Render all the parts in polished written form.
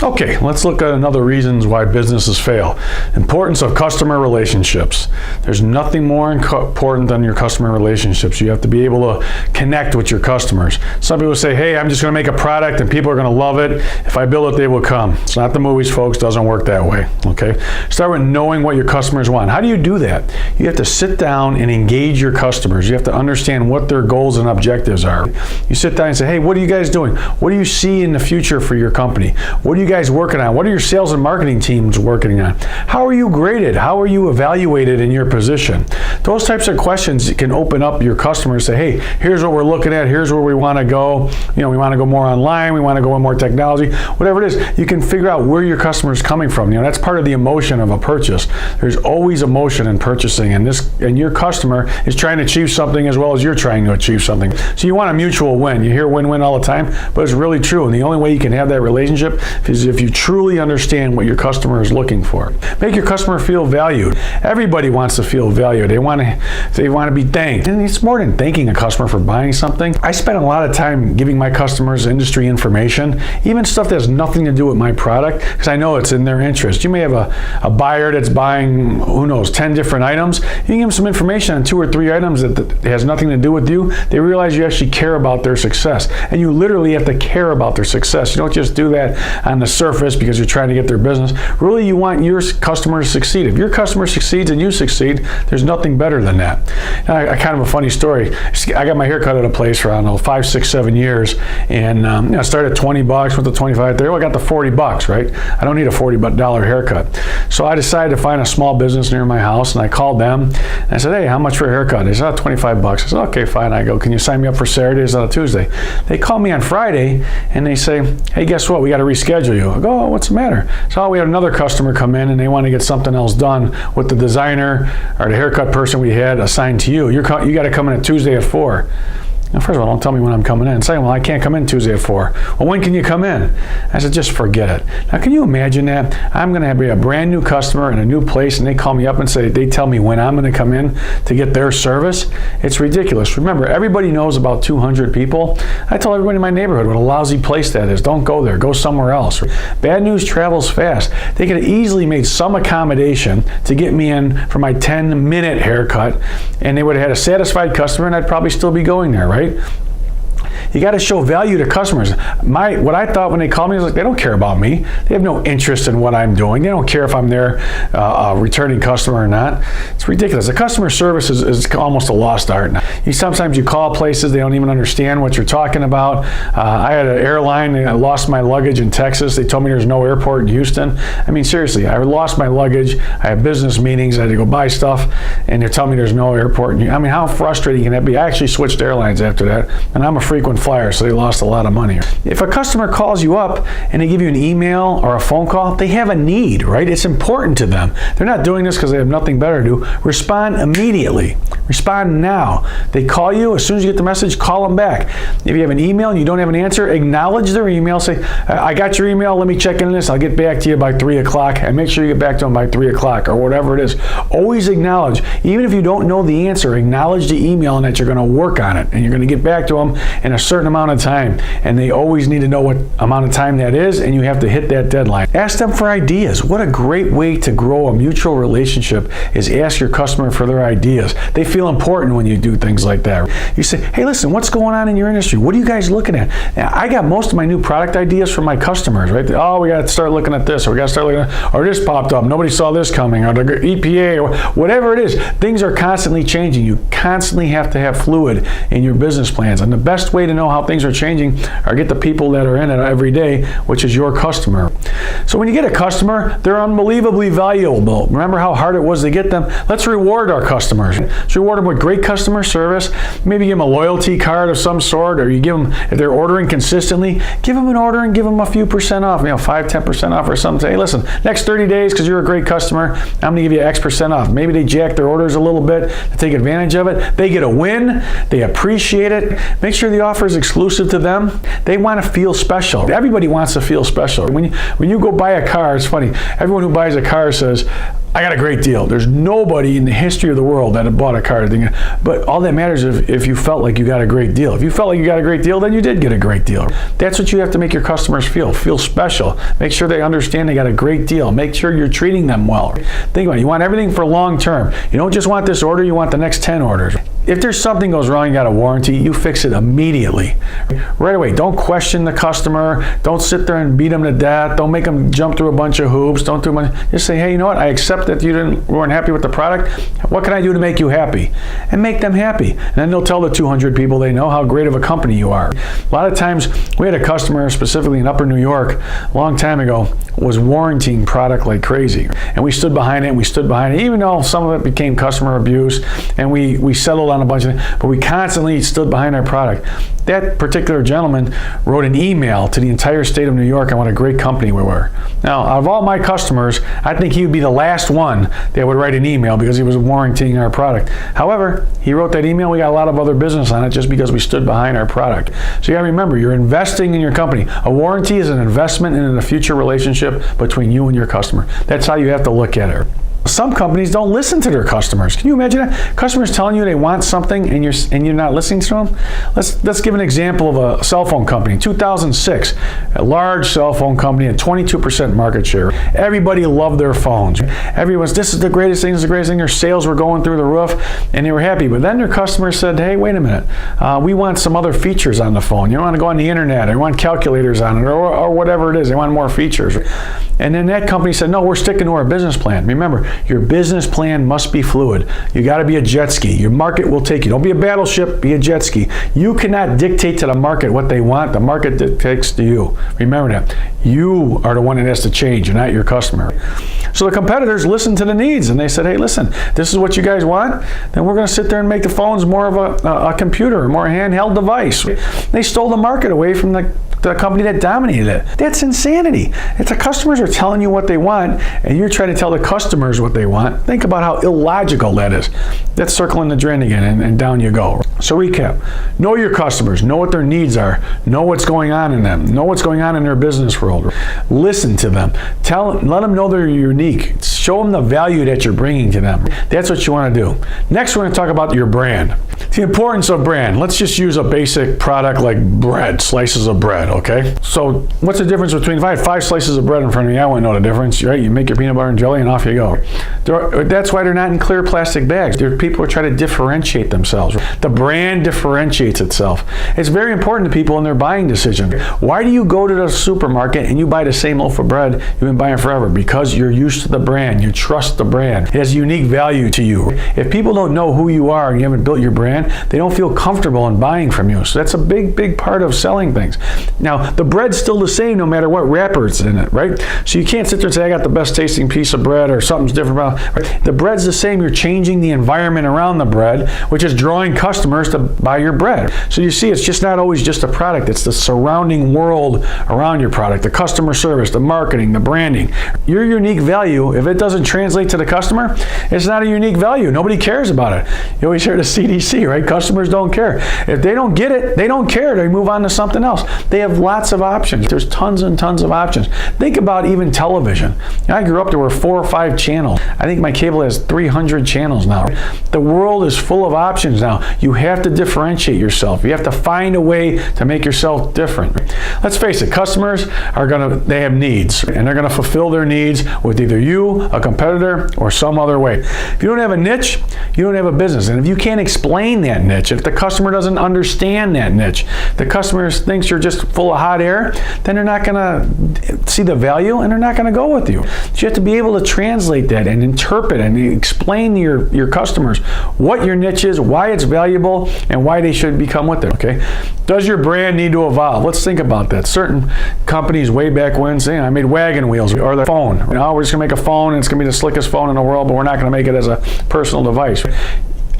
Okay, let's look at another reasons why businesses fail. Importance of customer relationships. There's nothing more important than your customer relationships. You have to be able to connect with your customers. Some people say, hey, I'm just going to make a product and people are going to love it. If I build it, they will come. It's not the movies, folks. It doesn't work that way. Okay? Start with knowing what your customers want. How do you do that? You have to sit down and engage your customers. You have to understand what their goals and objectives are. You sit down and say, hey, what are you guys doing? What do you see in the future for your company? What do you guys working on? What are your sales and marketing teams working on? How are you graded? How are you evaluated in your position? Those types of questions can open up your customers. Say, hey, here's what we're looking at. Here's where we want to go. We want to go more online. We want to go in more technology. Whatever it is, you can figure out where your customer is coming from. That's part of the emotion of a purchase. There's always emotion in purchasing, and your customer is trying to achieve something as well as you're trying to achieve something. So you want a mutual win. You hear win-win all the time, but it's really true. And the only way you can have that relationship is if you truly understand what your customer is looking for. Make your customer feel valued. Everybody wants to feel valued. They want to be thanked. And it's more than thanking a customer for buying something. I spend a lot of time giving my customers industry information, even stuff that has nothing to do with my product, because I know it's in their interest. You may have a buyer that's buying, 10 different items. You can give them some information on 2 or 3 items that has nothing to do with you. They realize you actually care about their success. And you literally have to care about their success. You don't just do that on the surface because you're trying to get their business. Really, you want your customer to succeed. If your customer succeeds and you succeed, there's nothing better than that. Now, kind of a funny story. I got my hair cut at a place for, 5, 6, 7 years. And I started at $20, went to 25, 30. Well, I got the $40, right? I don't need a $40 haircut. So I decided to find a small business near my house, and I called them. And I said, hey, how much for a haircut? They said, $25. I said, okay, fine. I go, can you sign me up for Saturdays on a Tuesday? They call me on Friday, and they say, hey, guess what? We got to reschedule you. I go, oh, what's the matter? So we had another customer come in, and they want to get something else done with the designer or the haircut person we had assigned to you. You got to come in at Tuesday at 4. Now, first of all, don't tell me when I'm coming in. Second, well, I can't come in Tuesday at 4. Well, when can you come in? I said, just forget it. Now, can you imagine that? I'm going to be a brand new customer in a new place, and they call me up and say, they tell me when I'm going to come in to get their service. It's ridiculous. Remember, everybody knows about 200 people. I tell everybody in my neighborhood what a lousy place that is. Don't go there. Go somewhere else. Bad news travels fast. They could have easily made some accommodation to get me in for my 10-minute haircut, and they would have had a satisfied customer, and I'd probably still be going there, right? You got to show value to customers. What I thought when they called me was like, they don't care about me. They have no interest in what I'm doing. They don't care if I'm their returning customer or not. It's ridiculous. The customer service is almost a lost art. Sometimes you call places, they don't even understand what you're talking about. I had an airline, and I lost my luggage in Texas. They told me there's no airport in Houston. I mean, seriously, I lost my luggage. I have business meetings. I had to go buy stuff, and they're telling me there's no airport. I mean, how frustrating can that be? I actually switched airlines after that, and I'm a frequent flyer, so they lost a lot of money. If a customer calls you up and they give you an email or a phone call, they have a need, right? It's important to them. They're not doing this because they have nothing better to do. Respond immediately. Respond now. They call you, as soon as you get the message, call them back. If you have an email and you don't have an answer, acknowledge their email. Say, I got your email, let me check in this. I'll get back to you by 3 o'clock, and make sure you get back to them by 3 o'clock or whatever it is. Always acknowledge. Even if you don't know the answer, acknowledge the email and that you're going to work on it and you're going to get back to them in a certain amount of time, and they always need to know what amount of time that is, and you have to hit that deadline. Ask them for ideas. What a great way to grow a mutual relationship is ask your customer for their ideas. They feel important when you do things like that. You say, hey, listen, what's going on in your industry? What are you guys looking at? Now, I got most of my new product ideas from my customers, right? Oh, we got to start looking at this, or we got to start looking at, or this popped up, nobody saw this coming, or the EPA, or whatever it is. Things are constantly changing. You constantly have to have fluid in your business plans, and the best way to know how things are changing or get the people that are in it every day, which is your customer. So when you get a customer, they're unbelievably valuable. Remember how hard it was to get them? Let's reward our customers. Let's reward them with great customer service. Maybe give them a loyalty card of some sort, or you give them, if they're ordering consistently, give them an order and give them a few % off, 5-10% off or something. Say, hey, listen, next 30 days, because you're a great customer, I'm going to give you X% off. Maybe they jack their orders a little bit to take advantage of it. They get a win. They appreciate it. Make sure the offer is exclusive to them. They want to feel special. Everybody wants to feel special. When you go buy a car, it's funny. Everyone who buys a car says, I got a great deal. There's nobody in the history of the world that had bought a car. But all that matters is if you felt like you got a great deal. If you felt like you got a great deal, then you did get a great deal. That's what you have to make your customers feel. Feel special. Make sure they understand they got a great deal. Make sure you're treating them well. Think about it. You want everything for long term. You don't just want this order, you want the next 10 orders. If there's something goes wrong, you got a warranty, you fix it immediately. Right away. Don't question the customer. Don't sit there and beat them to death. Don't make them jump through a bunch of hoops. Don't do much. Just say, hey, you know what? I accept that you weren't happy with the product. What can I do to make you happy? And make them happy. And then they'll tell the 200 people they know how great of a company you are. A lot of times, we had a customer, specifically in Upper New York, a long time ago, was warranting product like crazy. And we stood behind it, and we stood behind it, even though some of it became customer abuse, and we settled on a bunch of things, but we constantly stood behind our product. That particular gentleman wrote an email to the entire state of New York on what a great company we were. Now, out of all my customers, I think he would be the last one that would write an email because he was warranting our product. However, he wrote that email. We got a lot of other business on it just because we stood behind our product. So you gotta remember, you're investing in your company. A warranty is an investment in a future relationship between you and your customer. That's how you have to look at it. Some companies don't listen to their customers. Can you imagine that? Customers telling you they want something and you're not listening to them? Let's give an example of a cell phone company. 2006, a large cell phone company at 22% market share. Everybody loved their phones. Everyone's, this is the greatest thing, this is the greatest thing. Their sales were going through the roof and they were happy. But then their customers said, hey, wait a minute. We want some other features on the phone. You want to go on the internet, or you want calculators on it, or whatever it is. They want more features. And then that company said, no, we're sticking to our business plan. Remember, your business plan must be fluid. You got to be a jet ski. Your market will take you. Don't be a battleship, be a jet ski. You cannot dictate to the market what they want. The market dictates to you. Remember that. You are the one that has to change, not your customer. So the competitors listened to the needs and they said, hey, listen, this is what you guys want. Then we're going to sit there and make the phones more of a computer, a more handheld device. They stole the market away from the company that dominated it. That's insanity. If the customers are telling you what they want and you're trying to tell the customers what they want, think about how illogical that is. That's circling the drain again, and down you go. So recap. Know your customers. Know what their needs are. Know what's going on in them. Know what's going on in their business world. Listen to them. Let them know they're unique. Show them the value that you're bringing to them. That's what you want to do. Next, we're going to talk about your brand. The importance of brand. Let's just use a basic product like bread, slices of bread, okay? So what's the difference between, if I had 5 slices of bread in front of me, I wouldn't know the difference, right? You make your peanut butter and jelly and off you go. That's why they're not in clear plastic bags. People are trying to differentiate themselves. The brand differentiates itself. It's very important to people in their buying decision. Why do you go to the supermarket and you buy the same loaf of bread you've been buying forever? Because you're used to the brand. You trust the brand. It has unique value to you. If people don't know who you are and you haven't built your brand, they don't feel comfortable in buying from you. So that's a big part of selling things. Now, the bread's still the same no matter what wrapper it's in it, right? So you can't sit there and say, I got the best tasting piece of bread or something's different about it. Right? The bread's the same. You're changing the environment around the bread, which is drawing customers to buy your bread. So you see, it's just not always just a product. It's the surrounding world around your product, the customer service, the marketing, the branding. Your unique value, if it doesn't translate to the customer, it's not a unique value. Nobody cares about it. You always hear the CDC, right? Customers don't care. If they don't get it, they don't care. They move on to something else. They have lots of options. There's tons and tons of options. Think about even television. I grew up, there were 4 or 5 channels. I think my cable has 300 channels now. The world is full of options now. You have to differentiate yourself. You have to find a way to make yourself different. Let's face it, customers they have needs, and they're gonna fulfill their needs with either you, a competitor, or some other way. If you don't have a niche, you don't have a business. And if you can't explain that niche, if the customer doesn't understand that niche, the customer thinks you're just full of hot air, then they're not gonna see the value and they're not gonna go with you. So you have to be able to translate that and interpret and explain to your customers what your niche is, why it's valuable, and why they should become with it, okay? Does your brand need to evolve? Let's think about that. Certain companies way back when say, I made wagon wheels or the phone. We're just gonna make a phone and it's gonna be the slickest phone in the world, but we're not gonna make it as a personal device.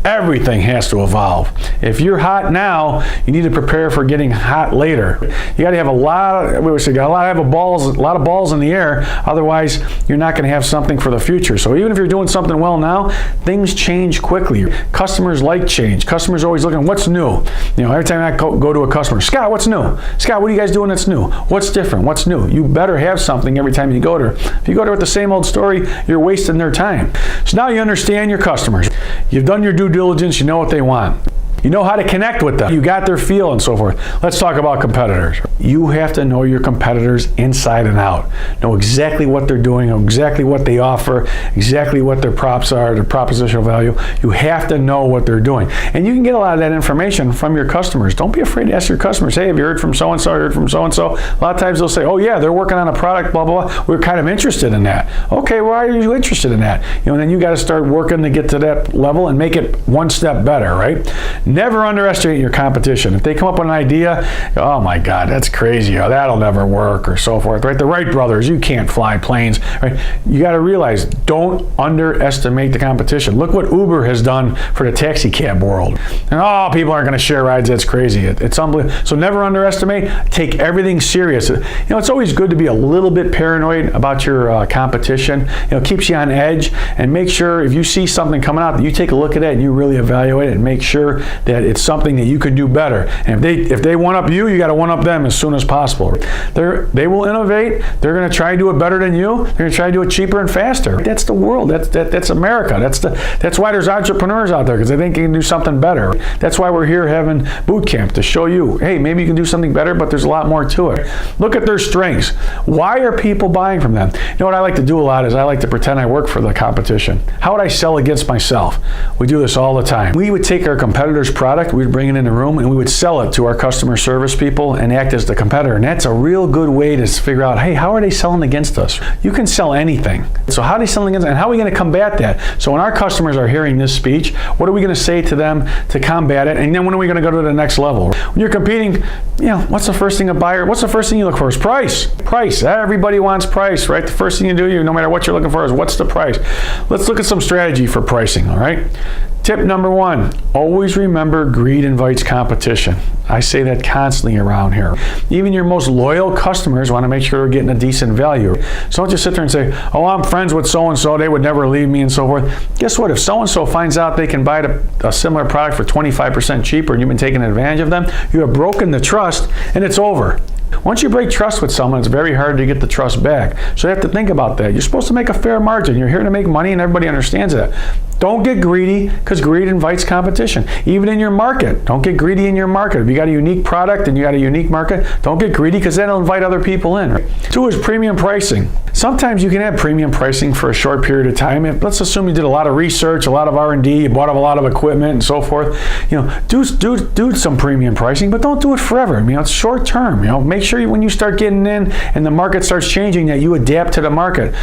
Everything has to evolve. If you're hot now, you need to prepare for getting hot later. You got to have a lot of balls in the air. Otherwise, you're not going to have something for the future. So even if you're doing something well now, things change quickly. Customers like change. Customers are always looking, what's new? Every time I go to a customer, Scott, what's new? Scott, what are you guys doing that's new? What's different? What's new? You better have something every time you go there. If you go there with the same old story, you're wasting their time. So now you understand your customers. You've done your due diligence. You know what they want. You know how to connect with them. You got their feel and so forth. Let's talk about competitors. You have to know your competitors inside and out. Know exactly what they're doing, know exactly what they offer, exactly what their props are, their propositional value. You have to know what they're doing. And you can get a lot of that information from your customers. Don't be afraid to ask your customers, hey, have you heard from so-and-so, heard from so-and-so? A lot of times they'll say, oh yeah, they're working on a product, blah, blah, blah. We're kind of interested in that. Okay, why are you interested in that? And then you got to start working to get to that level and make it one step better, right? Never underestimate your competition. If they come up with an idea, oh my God, that's crazy, or that'll never work, or so forth, right? The Wright brothers, you can't fly planes, right? You got to realize, don't underestimate the competition. Look what Uber has done for the taxi cab world. And oh, people aren't going to share rides, that's crazy. It's unbelievable. So never underestimate, take everything serious. It's always good to be a little bit paranoid about your competition. It keeps you on edge, and make sure if you see something coming out that you take a look at it and you really evaluate it and make sure that it's something that you can do better. And if they one up you, you got to one up them as soon as possible. They will innovate. They're going to try to do it better than you. They're going to try to do it cheaper and faster. That's the world. That's America. That's why there's entrepreneurs out there, because they think they can do something better. That's why we're here having Bootcamp, to show you, hey, maybe you can do something better, but there's a lot more to it. Look at their strengths. Why are people buying from them? You know what I like to do a lot is I like to pretend I work for the competition. How would I sell against myself? We do this all the time. We would take our competitor's product, we'd bring it in the room, and we would sell it to our customer service people and act as the competitor. And that's a real good way to figure out, hey, how are they selling against us? You can sell anything. So how are they selling against us, and how are we going to combat that? So when our customers are hearing this speech, what are we going to say to them to combat it? And then when are we going to go to the next level? When you're competing, what's the first thing what's the first thing you look for? Is price. Price. Everybody wants price, right? The first thing you do, no matter what you're looking for, is what's the price? Let's look at some strategy for pricing, all right? Tip number 1, always remember greed invites competition. I say that constantly around here. Even your most loyal customers want to make sure they're getting a decent value. So don't just sit there and say, oh, I'm friends with so-and-so, they would never leave me and so forth. Guess what? If so-and-so finds out they can buy a similar product for 25% cheaper and you've been taking advantage of them, you have broken the trust and it's over. Once you break trust with someone, it's very hard to get the trust back. So you have to think about that. You're supposed to make a fair margin. You're here to make money, and everybody understands that. Don't get greedy, because greed invites competition. Even in your market, don't get greedy in your market. If you got a unique product and you got a unique market, don't get greedy, because that'll invite other people in. 2 is premium pricing. Sometimes you can have premium pricing for a short period of time. Let's assume you did a lot of research, a lot of R&D, you bought up a lot of equipment and so forth. Do some premium pricing, but don't do it forever. It's short term. Make sure when you start getting in and the market starts changing that you adapt to the market.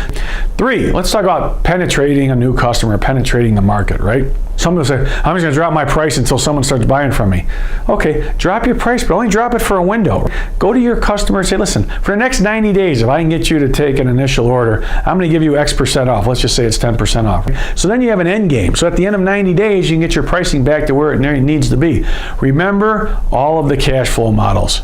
3, let's talk about penetrating a new customer, penetrating the market, right? Some will say, I'm just going to drop my price until someone starts buying from me. Okay, drop your price, but only drop it for a window. Go to your customer and say, listen, for the next 90 days, if I can get you to take an initial order, I'm going to give you X% off. Let's just say it's 10% off. So then you have an end game. So at the end of 90 days, you can get your pricing back to where it needs to be. Remember all of the cash flow models.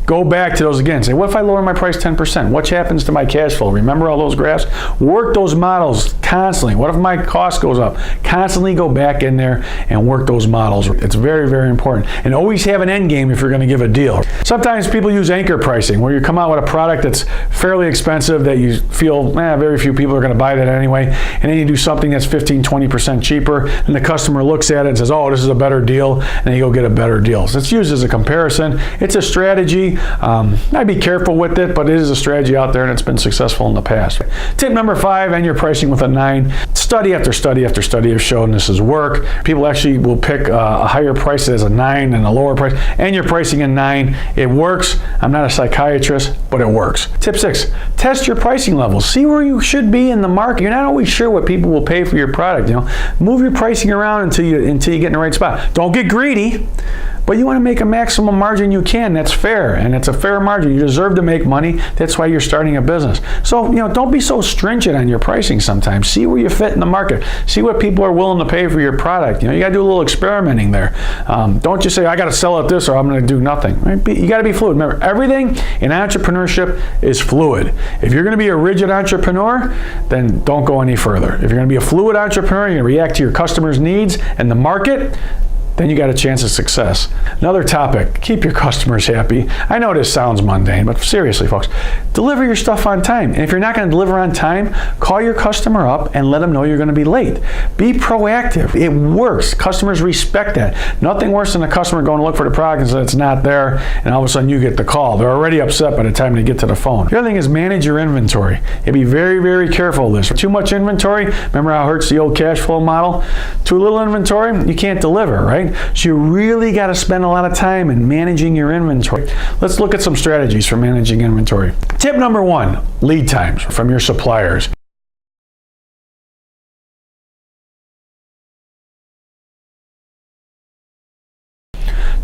Go back to those again. Say, what if I lower my price 10%? What happens to my cash flow? Remember all those graphs? Work those models constantly. What if my cost goes up? Constantly go back in there and work those models. It's very, very important. And always have an end game if you're going to give a deal. Sometimes people use anchor pricing, where you come out with a product that's fairly expensive that you feel, very few people are going to buy that anyway. And then you do something that's 15, 20% cheaper, and the customer looks at it and says, oh, this is a better deal, and then you go get a better deal. So it's used as a comparison. It's a strategy. I'd be careful with it, but it is a strategy out there and it's been successful in the past. Tip number 5, and your pricing with a 9. Study after study after study have shown this is work. People actually will pick a higher price as a 9 and a lower price, and your pricing in 9. It works. I'm not a psychiatrist, but it works. Tip 6, Test your pricing levels. See where you should be in the market. You're not always sure what people will pay for your product. Move your pricing around until you get in the right spot. Don't get greedy, but you want to make a maximum margin you can. That's fair, and it's a fair margin. You deserve to make money. That's why you're starting a business. So don't be so stringent on your pricing sometimes. See where you fit in the market. See what people are willing to pay for your product. You got to do a little experimenting there. Don't just say, I got to sell at this or I'm going to do nothing. Right? You got to be fluid. Remember, everything in entrepreneurship is fluid. If you're going to be a rigid entrepreneur, then don't go any further. If you're going to be a fluid entrepreneur, you're going to react to your customers' needs and the market, then you got a chance of success. Another topic, keep your customers happy. I know this sounds mundane, but seriously, folks, deliver your stuff on time. And if you're not going to deliver on time, call your customer up and let them know you're going to be late. Be proactive. It works. Customers respect that. Nothing worse than a customer going to look for the product and say it's not there, and all of a sudden you get the call. They're already upset by the time they get to the phone. The other thing is manage your inventory. And be very, very careful of this. Too much inventory, remember how it hurts the old cash flow model? Too little inventory, you can't deliver, right? So you really got to spend a lot of time in managing your inventory. Let's look at some strategies for managing inventory. Tip number 1, lead times from your suppliers.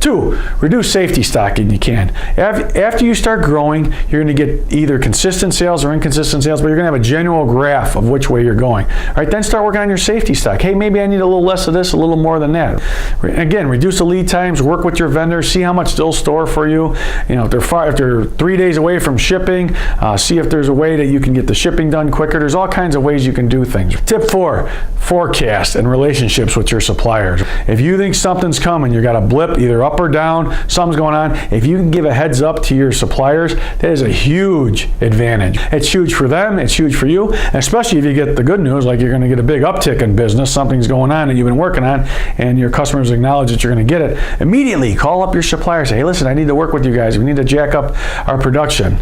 2, reduce safety stock if you can. After you start growing, you're going to get either consistent sales or inconsistent sales, but you're going to have a general graph of which way you're going. All right, then start working on your safety stock. Hey, maybe I need a little less of this, a little more than that. Again, reduce the lead times, work with your vendors, see how much they'll store for you. If they're 3 days away from shipping, see if there's a way that you can get the shipping done quicker. There's all kinds of ways you can do things. Tip 4, forecast and relationships with your suppliers. If you think something's coming, you got a blip, either up or down, something's going on. If you can give a heads up to your suppliers, that is a huge advantage. It's huge for them, it's huge for you, especially if you get the good news, like you're going to get a big uptick in business, something's going on that you've been working on, and your customers acknowledge that you're going to get it. Immediately call up your supplier, say, hey, listen, I need to work with you guys. We need to jack up our production.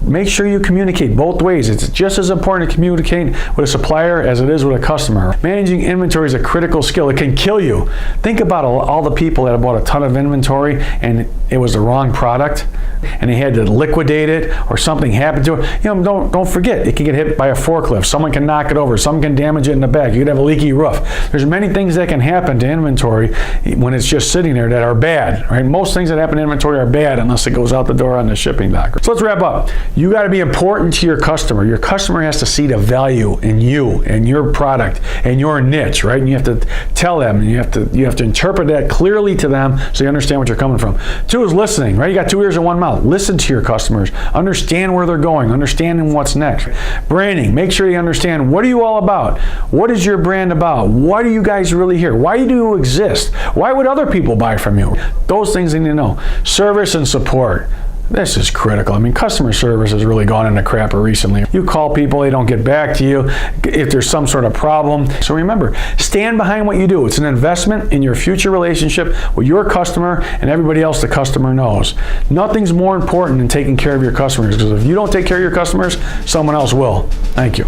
Make sure you communicate both ways. It's just as important to communicate with a supplier as it is with a customer. Managing inventory is a critical skill. It can kill you. Think about all the people that have bought a ton of inventory and it was the wrong product and they had to liquidate it or something happened to it. Don't forget, it can get hit by a forklift. Someone can knock it over. Someone can damage it in the back. You could have a leaky roof. There's many things that can happen to inventory when it's just sitting there that are bad, right? Most things that happen to inventory are bad unless it goes out the door on the shipping dock. So let's wrap up. You got to be important to your customer. Your customer has to see the value in you and your product and your niche, right? And you have to tell them, and you have to interpret that clearly to them so you understand what you're coming from. 2 is listening, right? You got 2 ears and 1 mouth. Listen to your customers. Understand where they're going. Understanding what's next. Branding. Make sure you understand, what are you all about? What is your brand about? Why do you guys really here? Why do you exist? Why would other people buy from you? Those things you need to know. Service and support. This is critical. Customer service has really gone into crapper recently. You call people, they don't get back to you if there's some sort of problem. So remember, stand behind what you do. It's an investment in your future relationship with your customer and everybody else the customer knows. Nothing's more important than taking care of your customers, because if you don't take care of your customers, someone else will. Thank you.